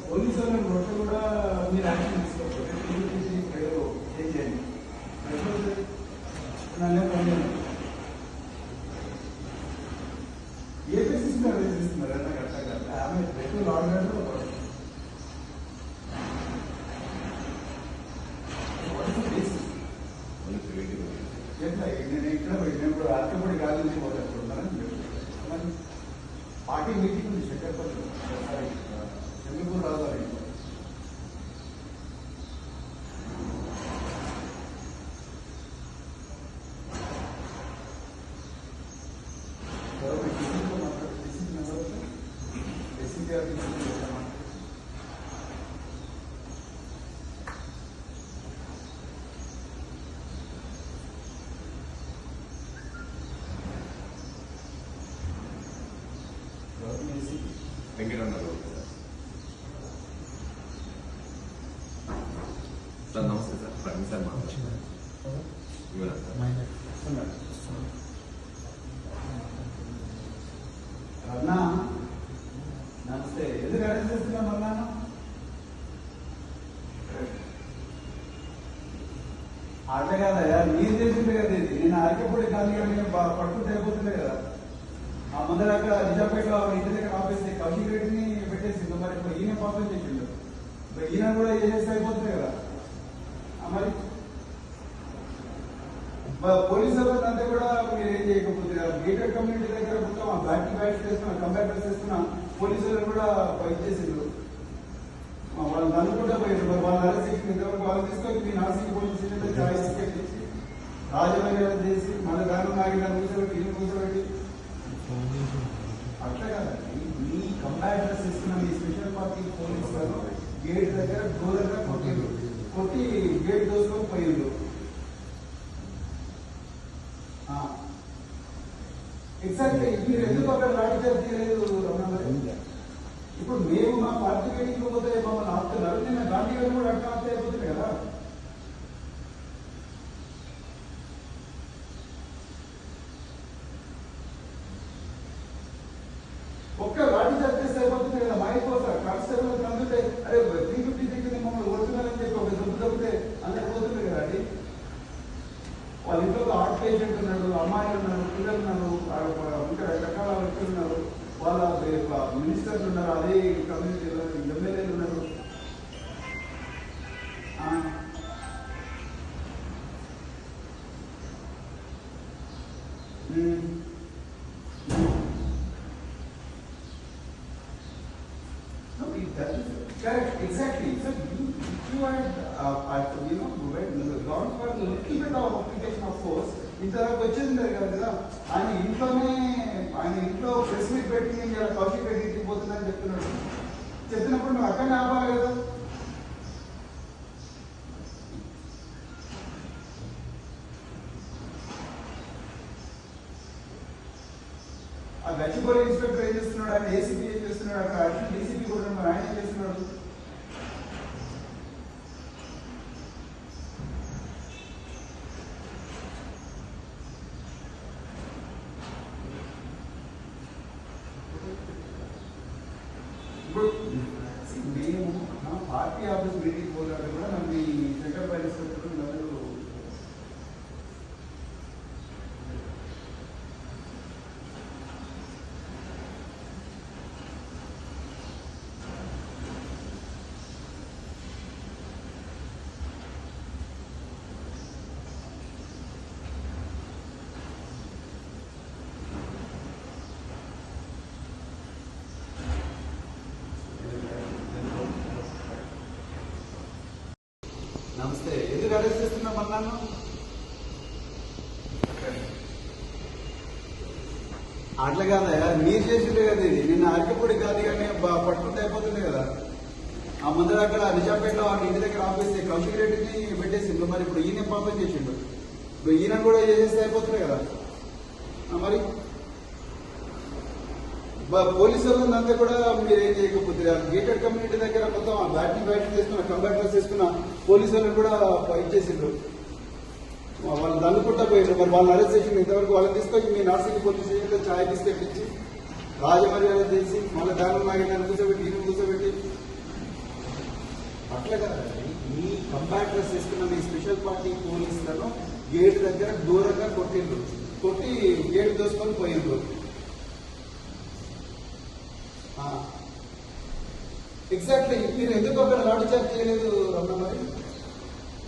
Police వాళ్ళని రొట్టె కూడా మీరు యాక్షన్ తీసుకోవచ్చు. ఏదో చేయండి నన్నే పని ఏ బేసిస్తున్నారు వేసిస్తున్నారు నాకు అర్థం కాదు. ఆమె రెగ్యులర్ ఆర్డర్ ఎట్లా నేను ఇక్కడ నేను ఇప్పుడు అర్థపడి గాలి నుంచి పోతాను. పార్టీ మీటింగ్ ఉంది చక్కెరపల్లి ఒకసారి చంద్రపూర్ రాజధాని వెంకటరమణ సార్ నమస్తే సార్ ప్రవీణ్ సార్ మాట్లాడుతున్నారు. అన్నా నమస్తే. ఎందుకు అరెస్ట్ చేస్తున్నాం అన్నాను? అట్లా కాదయా మీరు చేసింది కదా ఇది. నేను అరకపొడి ఖాళీగా పట్టుకుంటే అయిపోతుంది కదా. ఆ ముందర అక్కడ నిజాపేటలో ఇంటి దగ్గర ఆపేసి కౌశిక్ రెడ్డిని పెట్టేసింది. మరి ఇప్పుడు ఈయన పాపం చేసిండు. ఈయన కూడా చేస్తే అయిపోతుంది కదా. మరి పోలీసు వాళ్ళంతా కూడా మీరు ఏం చేయకపోతే గేటెడ్ కమ్యూనిటీ దగ్గర మొత్తం బ్యాట్స్ చేస్తున్నా కంప్యూటర్స్ చేస్తున్నా పోలీసు వాళ్ళు కూడా ఇచ్చేసిండ్రు. వాళ్ళని అనుకుంటా పోయారు. మరి వాళ్ళ అరెస్ట్ చేసిన వాళ్ళు తీసుకొని మీ నాసిక్ పోలీస్ స్టేషన్లో ఛాయిస్ ఇచ్చి రాజమర్యాద చేసి మళ్ళీ దాని ఆగిన కూర్చోబెట్టి ఇల్లు కూర్చోబెట్టి అట్లా కదండి. మీ కంపారిటర్స్ ఇస్తున్న మీ స్పెషల్ పార్టీ పోలీసులను గేట్ దగ్గర దూరంగా కొట్టి గేట్ దోసుకొని పోయిండు. ఎగ్జాక్ట్లీ మీరు ఎందుకు అక్కడ లాఠీ చార్జ్ చేయలేదు రమణ? ఇప్పుడు మేము మా పార్టీ మీటింగ్ పోతే మమ్మల్ని ఆపుతున్నారు. నేను గాంధీ గారు కూడా అట్లా ఆప్తే అయిపోతుంది కదా. ఒక్క లాఠీ చార్జ్ చేస్తే అయిపోతుంది కదా. మా అయిపోతారు కానిస్టేబుల్ అందుకే అరే 350 మమ్మల్ని ఓడుతున్నారని చెప్పి ఒక దెబ్బ దొబ్బితే అందరికి పోతుంది కదా అండి. వాళ్ళ ఇంట్లో హార్ట్ పేషెంట్ ఉన్నాడు, అమ్మాయిలు ఉన్నారు, పిల్లలు ఉన్నారు, ఇంకా రకరకాల వ్యక్తులు ఉన్నారు, వాళ్ళ మినిస్టర్లు ఉన్నారు, అదే కమ్యూనిటీలో ఎమ్మెల్యేలు ఉన్నారు. Correct, exactly. So you had gone for a little bit of application of force. ఇంతవరకు వచ్చింది కదా. ఆయన ఇంట్లో ప్రెస్ మీట్ పెట్టి ఇలా కౌశిక్ రెడ్డి ఇంటికి పోతుందని చెప్పినప్పుడు నువ్వు అక్కడనే ఆపాలి కదా. ఆ గచ్చిబౌలి ఇన్స్పెక్టర్ ఏం చేస్తున్నాడు, ఆయన ఏసీపీ ఏం చేస్తున్నాడు, అక్కడ అడిషనల్ డీసీపీ కూడా మరి ఆయన ఏం చేస్తున్నాడు? ఇప్పుడు మేము పార్టీ ఆఫీస్ మీటింగ్ పోరాడు కూడా మన సెంట్రల్ ప్రైవేట్ నలుగురు నమస్తే. ఎందుకు అరెస్ట్ చేస్తున్నాం అన్నాను? అట్లా కాదయా మీరు చేసిందే కదా ఇది. నిన్న అరకపొడి కాదు కానీ పట్టుకుంటే అయిపోతుంది కదా. ఆ ముందర అక్కడ నిజాపేటలో వాళ్ళ ఇంటి దగ్గర ఆపేసి కౌశిక్ రెడ్డిని పెట్టేసిండు. మరి ఇప్పుడు ఈయన పాపం చేసిండు. ఇప్పుడు ఈయన కూడా చేస్తే అయిపోతుంది కదా. మరి పోలీసు వాళ్ళంతా కూడా మీరు ఏం చేయకపోతే గేటెడ్ కమ్యూనిటీ దగ్గర మొత్తం బ్యాట్స్ చేసుకున్న కంప్యూటర్స్ చేసుకున్న పోలీసు వాళ్ళని కూడా ఇచ్చేసిండ్రు. వాళ్ళని దండుకుంటా పోయిండ్రు. మరి వాళ్ళని అరెస్ట్ చేసింది. ఇంతవరకు వాళ్ళని తీసుకొని మీ నాసిక్ పోలీస్ స్టేషన్లో ఛాయ్ బిస్కెట్ ఇచ్చి రాజమర్యాద చేసి మళ్ళీ దాని నాగిన కూర్చోబెట్టి ఈయన కూర్చోబెట్టి అట్లా కదండి, మీ కంపాక్టర్స్ ఇస్తున్న మీ స్పెషల్ పార్టీ పోలీసులను గేట్ దగ్గర దూరంగా కొట్టిండ్రు, కొట్టి గేట్ దోసుకొని పోయిండ్రు. ఎగ్జాక్ట్లీ మీరు ఎందుకు అక్కడ లాఠీ చార్జ్ చేయలేదు రమణ? మరి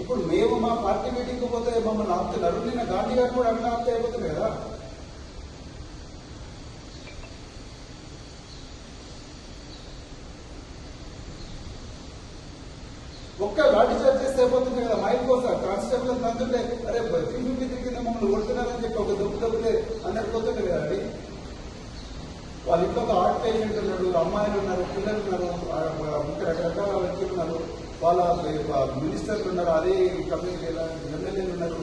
ఇప్పుడు మేము మా పార్టీ మీటింగ్ పోతే మమ్మల్ని ఆపుతున్నారు, నిన్న గాంధీ గారు కూడా అక్కడ ఆప్తే అయిపోతుంది కదా. ఒక్క లాఠీ చార్జ్ చేస్తే అయిపోతుంది కదా. మైల్ కోసం కానిస్టేబుల్ తంతుంటే అరే 353 కింద మమ్మల్ని కొడుతున్నారని చెప్పి ఒక దెబ్బ దెబ్బతే అందరికి పోతుంది కదా అండి. వాళ్ళ ఇంట్లో ఒక హార్ట్ పేషెంట్ ఉన్నాడు, అమ్మాయిలు ఉన్నారు, పిల్లలు ఉన్నారు, రకరకాల వ్యక్తులు ఉన్నారు, వాళ్ళ మినిస్టర్లు ఉన్నారు, అదే కమ్యూనిటీ ఎమ్మెల్యేలు ఉన్నారు.